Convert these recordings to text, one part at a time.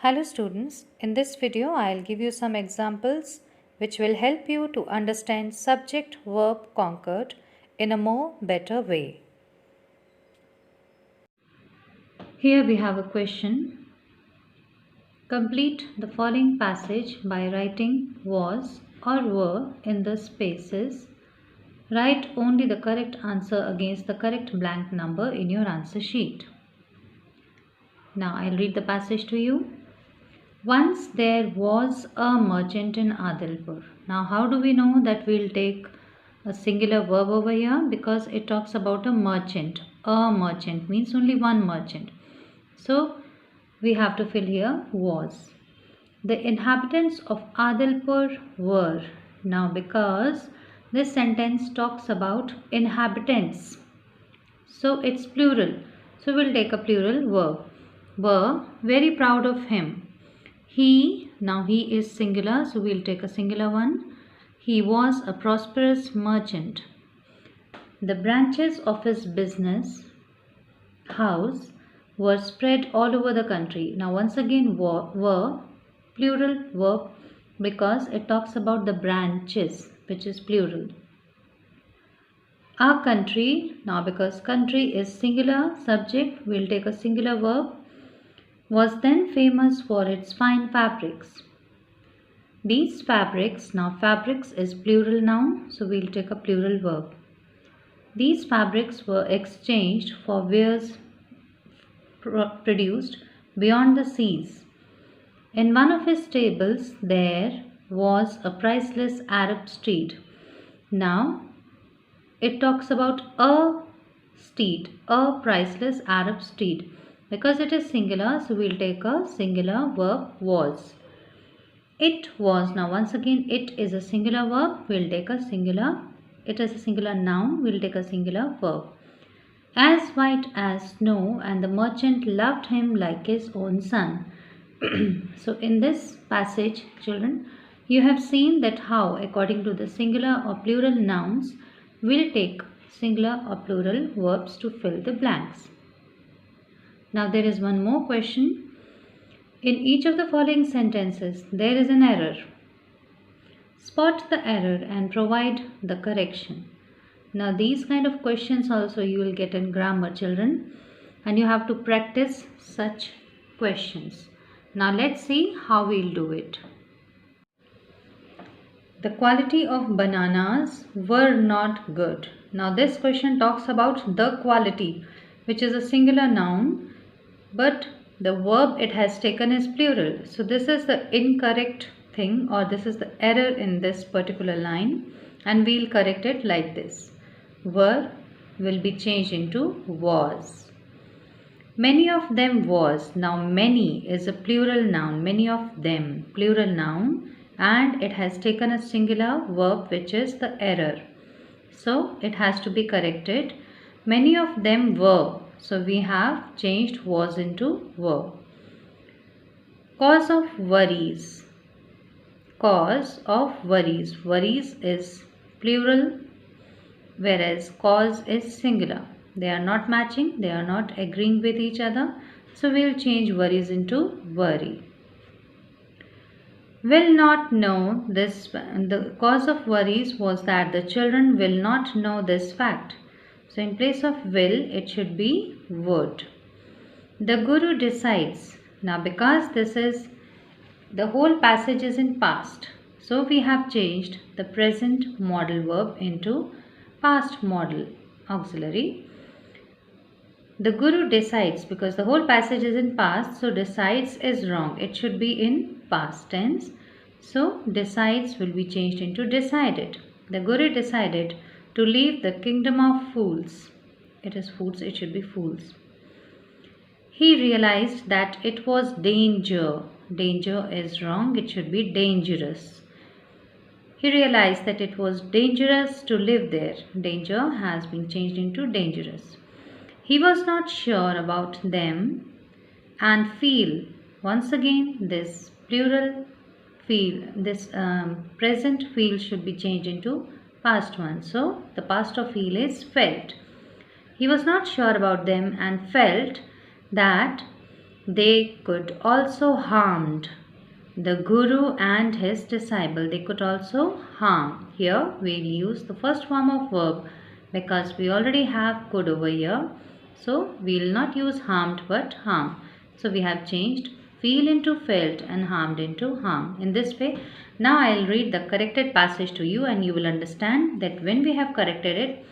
Hello students, in this video I'll give you some examples which will help you to understand subject verb conquered in a more better way. Here we have a question. Complete the following passage by writing was or were in the spaces. Write only the correct answer against the correct blank number in your answer sheet. Now I'll read the passage to you. Once there was a merchant in Adilpur. Now, how do we know that we'll take a singular verb over here? Because it talks about a merchant. A merchant means only one merchant. So, we have to fill here was. The inhabitants of Adilpur were. Now, because this sentence talks about inhabitants, so it's plural. So, we'll take a plural verb. Were very proud of him. Now he is singular, so we'll take a singular one. He was a prosperous merchant. The branches of his business house were spread all over the country. Now once again were plural verb because it talks about the branches, which is plural. Our country, now because country is singular subject, we'll take a singular verb, was then famous for its fine fabrics. These fabrics, now fabrics is plural noun, so we'll take a plural verb. These fabrics were exchanged for wares produced beyond the seas. In one of his stables there was a priceless Arab steed. Now it talks about a steed, a priceless Arab steed. Because it is singular, so we'll take a singular verb was. It was, now once again it is a singular verb, we'll take a singular, it is a singular noun, we'll take a singular verb. As white as snow, and the merchant loved him like his own son. So in this passage, children, you have seen that how according to the singular or plural nouns, we'll take singular or plural verbs to fill the blanks. Now there is one more question. In each of the following sentences, there is an error. Spot the error and provide the correction. Now these kind of questions also you will get in grammar, children, and you have to practice such questions. Now let's see how we'll do it. The quality of bananas were not good. Now this question talks about the quality, which is a singular noun, but the verb it has taken is plural. So this is the incorrect thing, or this is the error in this particular line, and we'll correct it like this. Were will be changed into was. Many of them was. Now many is a plural noun. Many of them, plural noun, and it has taken a singular verb, which is the error. So it has to be corrected. Many of them were. So we have changed was into were. Cause of worries. Cause of worries. Worries is plural, whereas cause is singular. They are not matching. They are not agreeing with each other. So we will change worries into worry. Will not know this. The cause of worries was that the children will not know this fact. So in place of will, it should be would. The Guru decides. Now because this is, the whole passage is in past. So we have changed the present modal verb into past modal auxiliary. The Guru decides, because the whole passage is in past, so decides is wrong. It should be in past tense. So decides will be changed into decided. The Guru decided to leave the kingdom of fools. It is fools, it should be fools. He realized that it was danger. Danger is wrong, it should be dangerous. He realized that it was dangerous to live there. Danger has been changed into dangerous. He was not sure about them and feel. Once again, this plural feel, this present feel should be changed into past one. So the past of feel is felt. He was not sure about them and felt that they could also harmed the guru and his disciple. They could also harm. Here we'll use the first form of verb because we already have could over here. So we'll not use harmed but harm. So we have changed feel into felt and harmed into harm. In this way, now I'll read the corrected passage to you and you will understand that when we have corrected it,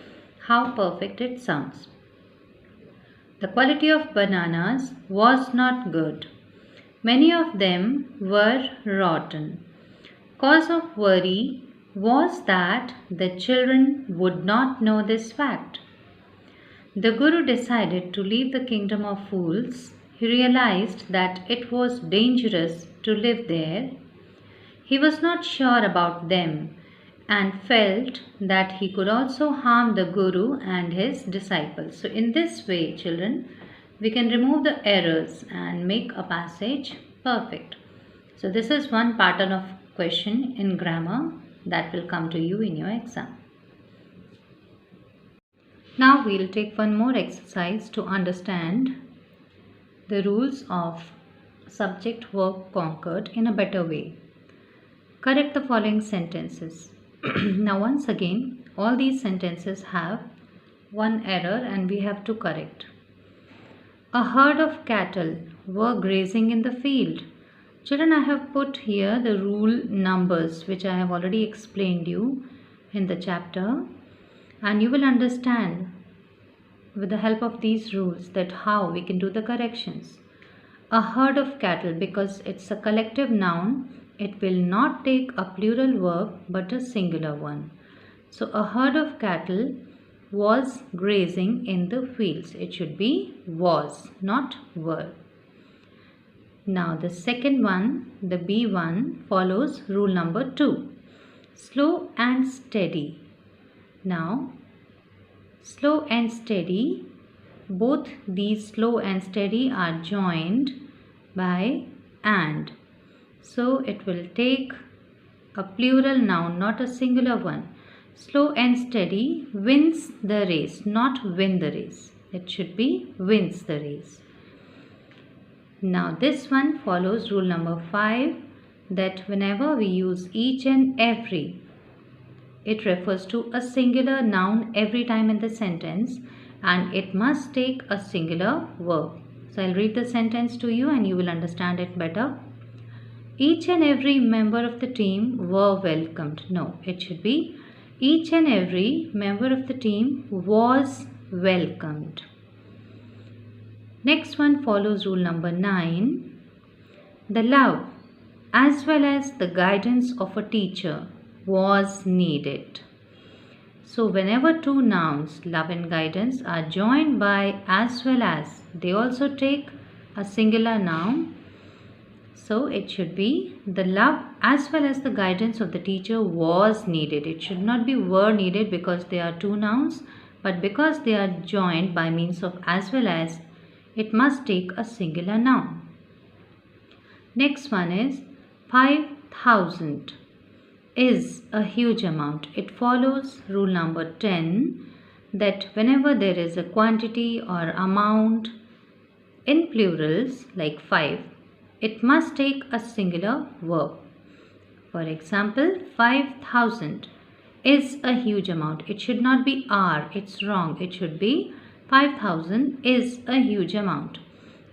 how perfect it sounds. The quality of bananas was not good. Many of them were rotten. Cause of worry was that the children would not know this fact. The Guru decided to leave the kingdom of fools. He realized that it was dangerous to live there. He was not sure about them and felt that he could also harm the Guru and his disciples. So in this way, children, we can remove the errors and make a passage perfect. So this is one pattern of question in grammar that will come to you in your exam. Now we'll take one more exercise to understand the rules of subject-verb concord in a better way. Correct the following sentences. Now once again, all these sentences have one error and we have to correct. A herd of cattle were grazing in the field. Children, I have put here the rule numbers which I have already explained you in the chapter, and you will understand with the help of these rules that how we can do the corrections. A herd of cattle, because it's a collective noun, it will not take a plural verb but a singular one. So a herd of cattle was grazing in the fields. It should be was, not were. Now the second one, the B one, follows rule number 2. Slow and steady. Now slow and steady, both these slow and steady are joined by and. So it will take a plural noun, not a singular one. Slow and steady wins the race, not win the race. It should be wins the race. Now this one follows rule number 5, that whenever we use each and every, it refers to a singular noun every time in the sentence and it must take a singular verb. So I'll read the sentence to you and you will understand it better. Each and every member of the team were welcomed. No, it should be each and every member of the team was welcomed. Next one follows rule number 9. The love as well as the guidance of a teacher was needed. So whenever two nouns, love and guidance, are joined by as well as, they also take a singular noun. So it should be the love as well as the guidance of the teacher was needed. It should not be were needed because they are two nouns, but because they are joined by means of as well as, it must take a singular noun. Next one is 5,000 is a huge amount. It follows rule number 10 that whenever there is a quantity or amount in plurals like 5, it must take a singular verb. For example, 5,000 is a huge amount. It should not be are, it's wrong. It should be 5,000 is a huge amount.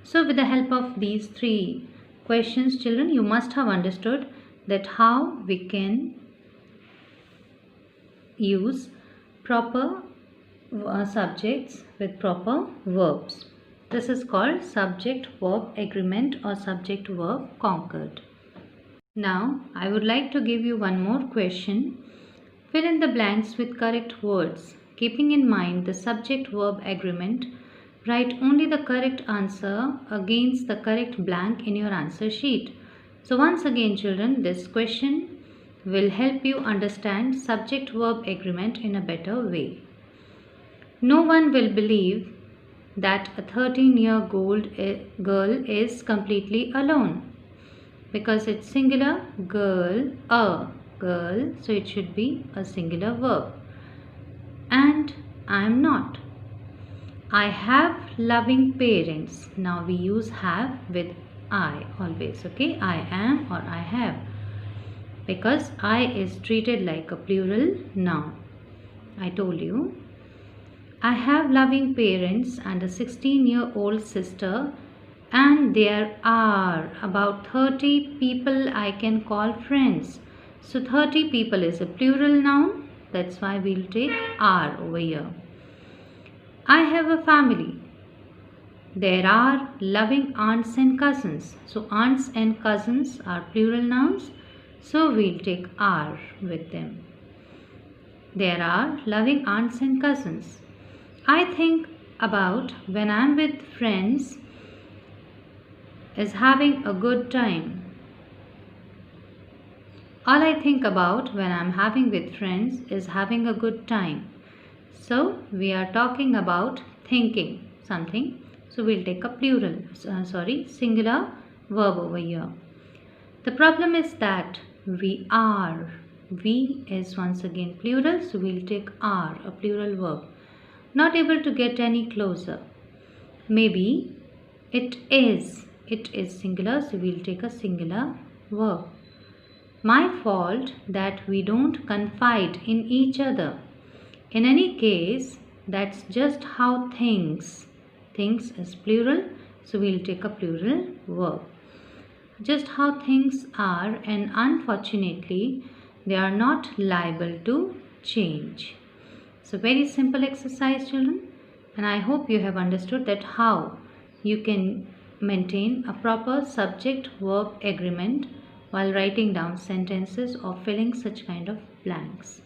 So with the help of these 3 questions, children, you must have understood that how we can use proper subjects with proper verbs. This is called subject-verb agreement or subject-verb concord. Now, I would like to give you one more question. Fill in the blanks with correct words. Keeping in mind the subject-verb agreement, write only the correct answer against the correct blank in your answer sheet. So once again, children, this question will help you understand subject-verb agreement in a better way. No one will believe that a 13-year-old girl is completely alone because it's singular, girl, a girl, so it should be a singular verb. And I am not. I have loving parents. Now we use have with I always. Okay, I am or I have, because I is treated like a plural noun. I told you. I have loving parents and a 16-year-old sister, and there are about 30 people I can call friends. So 30 people is a plural noun. That's why we'll take are over here. I have a family. There are loving aunts and cousins. So aunts and cousins are plural nouns. So we'll take are with them. There are loving aunts and cousins. I think about when I'm with friends is having a good time. All I think about when I'm having with friends is having a good time. So we are talking about thinking something. So we'll take a singular verb over here. The problem is that we are. We is once again plural, so we'll take are, a plural verb. Not able to get any closer. Maybe it is. It is singular, so we'll take a singular verb. My fault that we don't confide in each other. In any case, that's just how things is plural, so we'll take a plural verb. Just how things are, and unfortunately, they are not liable to change. So very simple exercise, children, and I hope you have understood that how you can maintain a proper subject-verb agreement while writing down sentences or filling such kind of blanks.